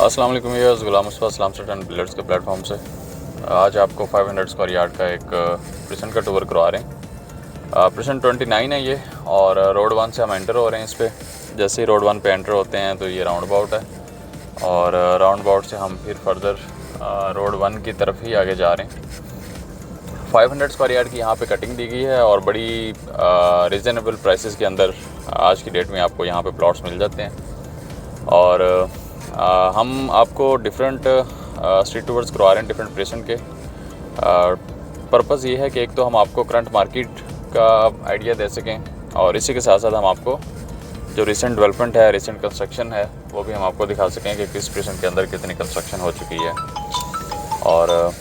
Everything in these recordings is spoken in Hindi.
अस्सलाम वालेकुम व्यूअर्स, गुलाम मुस्तफ़ा इस्लाम स्टूडेंट बिल्डर्स के प्लेटफॉर्म से आज आपको 500 स्क्वायर यार्ड का एक प्रिसन का टूर करवा रहे हैं। प्रिसन 29 है ये, और रोड 1 से हम एंटर हो रहे हैं इस पर। जैसे ही रोड 1 पे एंटर होते हैं तो ये राउंड अबाउट है, और राउंड अबाउट से हम फिर फर्दर रोड 1 की तरफ ही आगे जा रहे हैं। 500 स्क्वायर यार्ड की यहाँ पे कटिंग दी गई है, और बड़ी रिजनेबल प्राइसेस के अंदर आज की डेट में आपको यहाँ पे प्लॉट्स मिल जाते हैं। और हम आपको डिफरेंट स्ट्रीट टूर्स करवा रहे हैं डिफरेंट प्रेसेंट के। पर्पज़ ये है कि एक तो हम आपको करंट मार्केट का आइडिया दे सकें, और इसी के साथ साथ हम आपको जो रिसेंट डेवलपमेंट है, रिसेंट कंस्ट्रक्शन है, वो भी हम आपको दिखा सकें कि किस प्रेसेंट के अंदर कितनी कंस्ट्रक्शन हो चुकी है। और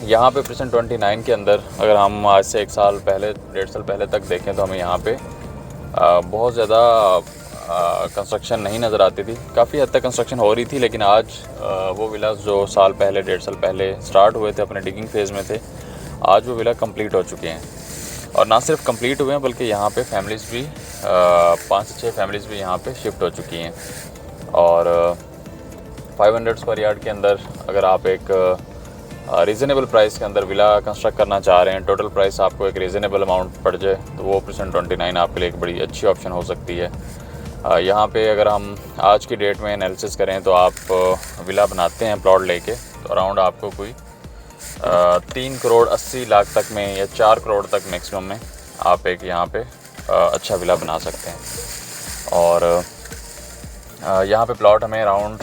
यहाँ पे प्रेसेंट 29 के अंदर अगर हम आज से 1 साल पहले, 1.5 साल पहले तक देखें तो हमें यहाँ पे बहुत ज़्यादा कंस्ट्रक्शन नहीं नज़र आती थी। काफ़ी हद तक कंस्ट्रक्शन हो रही थी, लेकिन आज वो विलास जो साल पहले, 1.5 साल पहले स्टार्ट हुए थे, अपने डिगिंग फेज़ में थे, आज वो विला कंप्लीट हो चुके हैं। और ना सिर्फ कंप्लीट हुए हैं, बल्कि यहाँ पे फैमिलीज़ भी 5 से 6 फैमिलीज़ भी यहाँ पे शिफ्ट हो चुकी हैं। और 500 स्क्वायर यार्ड के अंदर अगर आप एक रीज़नेबल प्राइस के अंदर विला कंस्ट्रक्ट करना चाह रहे हैं, टोटल प्राइस आपको एक रीज़नेबल अमाउंट पड़ जाए, तो वो प्रेसेंट 29 आपके लिए एक बड़ी अच्छी ऑप्शन हो सकती है। यहाँ पे अगर हम आज की डेट में एनालिसिस करें तो आप विला बनाते हैं प्लॉट लेके, तो अराउंड आपको कोई 3 करोड़ 80 लाख तक में या 4 करोड़ तक मैक्सिमम में आप एक यहाँ पे अच्छा विला बना सकते हैं। और यहाँ पे प्लॉट हमें अराउंड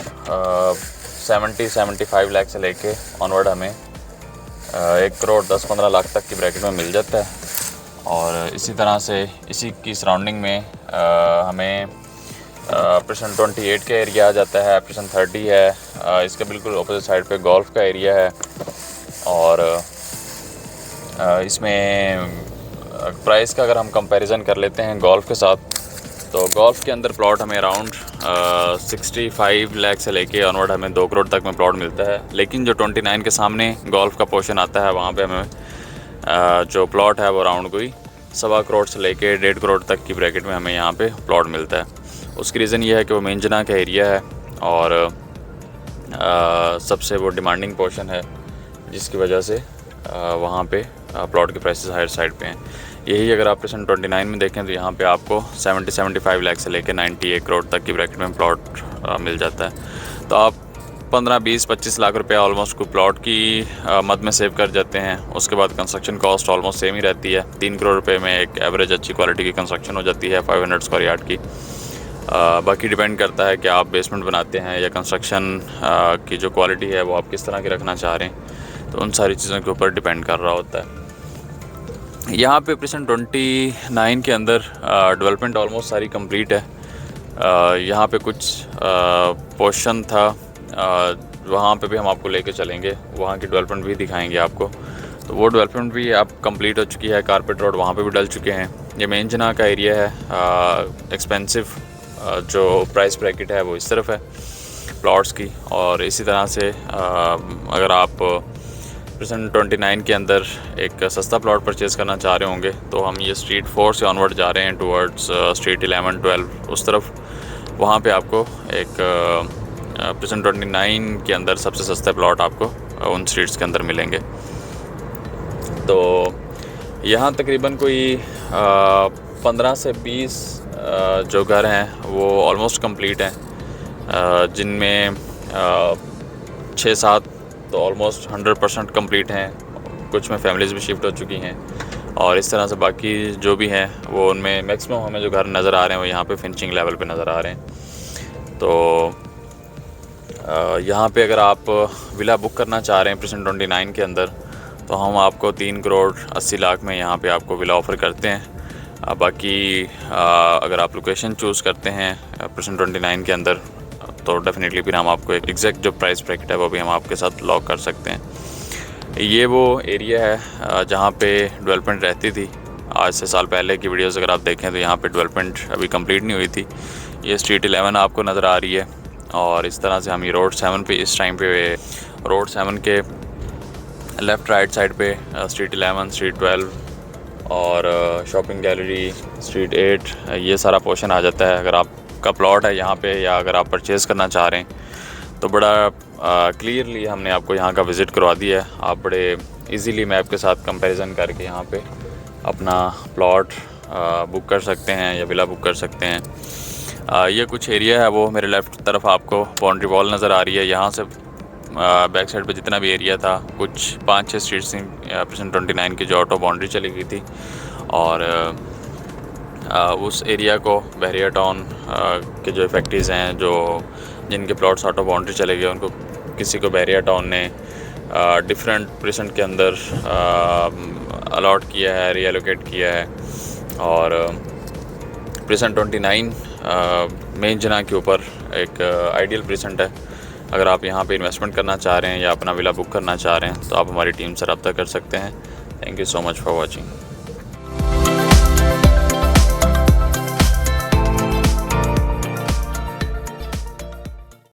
70-75 लाख से लेके ऑनवर्ड हमें 1 करोड़ 10-15 लाख तक की ब्रैकेट में मिल जाता है। और इसी तरह से इसी की सराउंडिंग में हमें प्रेसेंट 28 का एरिया आ जाता है, प्रेसेंट 30 है, इसके बिल्कुल अपोजिट साइड पे गोल्फ का एरिया है। और इसमें प्राइस का अगर हम कंपैरिजन कर लेते हैं गोल्फ के साथ, तो गोल्फ के अंदर प्लॉट हमें अराउंड 65 लाख से लेके ऑनवर्ड हमें 2 करोड़ तक में प्लॉट मिलता है। लेकिन जो 29 के सामने गोल्फ का पोर्शन आता है, वहाँ पे हमें जो प्लॉट है वो अराउंड कोई 1.25 करोड़ से लेके 1.5 करोड़ तक की ब्रैकेट में हमें यहाँ पे प्लॉट मिलता है। उसकी रीज़न ये है कि वो मेंजना का एरिया है, और सबसे वो डिमांडिंग पोर्शन है, जिसकी वजह से वहाँ पे प्लॉट के प्राइसेस हायर साइड पे हैं। यही अगर आप प्रेसेंट 29 में देखें तो यहाँ पे आपको 70-75 लाख से लेकर 91 करोड़ तक की ब्रैकेट में प्लॉट मिल जाता है। तो आप 15-20-25 लाख रुपया ऑलमोस्ट कोई प्लॉट की मद में सेव कर जाते हैं। उसके बाद कंस्ट्रक्शन कॉस्ट ऑलमोस्ट सेम ही रहती है। 3 करोड़ रुपये में एक एवरेज अच्छी क्वालिटी की कंस्ट्रक्शन हो जाती है 500 स्क्वायर यार्ड की। बाकी डिपेंड करता है कि आप बेसमेंट बनाते हैं या कंस्ट्रक्शन की जो क्वालिटी है वो आप किस तरह की रखना चाह रहे हैं, तो उन सारी चीज़ों के ऊपर डिपेंड कर रहा होता है। यहाँ पे प्रेसेंट 29 के अंदर डेवलपमेंट ऑलमोस्ट सारी कंप्लीट है। यहाँ पे कुछ पोर्शन था, वहाँ पे भी हम आपको लेके चलेंगे, वहाँ की डेवलपमेंट भी दिखाएंगे आपको। तो वो डेवलपमेंट भी आप कंप्लीट हो चुकी है। कारपेट रोड वहाँ पे भी डल चुके हैं। ये मेंजना का एरिया है। एक्सपेंसिव जो प्राइस ब्रैकेट है वो इस तरफ है प्लॉट्स की। और इसी तरह से अगर आप प्रेसेंट 29 के अंदर एक सस्ता प्लॉट परचेज़ करना चाह रहे होंगे, तो हम ये स्ट्रीट 4 से ऑनवर्ड जा रहे हैं टुवर्ड्स स्ट्रीट 11-12 उस तरफ। वहाँ पे आपको एक प्रेसेंट 29 के अंदर सबसे सस्ते प्लॉट आपको उन स्ट्रीट्स के अंदर मिलेंगे। तो यहाँ तकरीबन कोई 15 से 20 जो घर हैं वो ऑलमोस्ट कंप्लीट हैं, जिनमें 6-7 तो ऑलमोस्ट 100% कंप्लीट हैं। कुछ में फैमिलीज़ भी शिफ्ट हो चुकी हैं, और इस तरह से बाकी जो भी हैं वो उनमें मैक्सिमम हमें जो घर नज़र आ रहे हैं वो यहाँ पे फिनिशिंग लेवल पे नज़र आ रहे हैं। तो यहाँ पे अगर आप विला बुक करना चाह रहे हैं प्रेसेंट 29 के अंदर, तो हम आपको 3 करोड़ 80 लाख में यहाँ पे आपको विला ऑफ़र करते हैं। बाकी अगर आप लोकेशन चूज़ करते हैं प्रेसेंट 29 के अंदर, तो डेफिनेटली फिर हम आपको एक एग्जैक्ट जो प्राइस ब्रैकेट है वो भी हम आपके साथ लॉक कर सकते हैं। ये वो एरिया है जहाँ पे डेवलपमेंट रहती थी। आज से साल पहले की वीडियोस अगर आप देखें तो यहाँ पे डेवलपमेंट अभी कंप्लीट नहीं हुई थी। ये स्ट्रीट 11 आपको नज़र आ रही है, और इस तरह से हम ये रोड 7 पे इस टाइम पे रोड 7 के लेफ़्ट राइट साइड पे स्ट्रीट 11, स्ट्रीट 12 और शॉपिंग गैलरी, स्ट्रीट 8 ये सारा पोर्शन आ जाता है। अगर आपका प्लॉट है यहाँ पे, या अगर आप परचेज़ करना चाह रहे हैं, तो बड़ा क्लियरली हमने आपको यहाँ का विज़िट करवा दिया है। आप बड़े इजीली मैप के साथ कंपैरिजन करके यहाँ पे अपना प्लॉट बुक कर सकते हैं या विला बुक कर सकते हैं। ये कुछ एरिया है, वो मेरे लेफ़्ट तरफ आपको बाउंड्री वॉल नज़र आ रही है। यहाँ से बैक साइड पे जितना भी एरिया था, कुछ 5-6 स्ट्रीट्स थी प्रेजेंट 29 की जो ऑटो बाउंड्री चली गई थी, और उस एरिया को बहरिया टाउन के जो इफेक्टिव्स हैं, जो जिनके प्लॉट्स ऑटो बाउंड्री चले गए, उनको किसी को बहरिया टाउन ने डिफरेंट प्रेजेंट के अंदर अलॉट किया है, रीएलोकेट किया है। और प्रेजेंट 29 मेन जना के ऊपर एक आइडियल प्रेजेंट है। अगर आप यहाँ पे इन्वेस्टमेंट करना चाह रहे हैं या अपना विला बुक करना चाह रहे हैं तो आप हमारी टीम से रब्ता कर सकते हैं। Thank you so much for watching.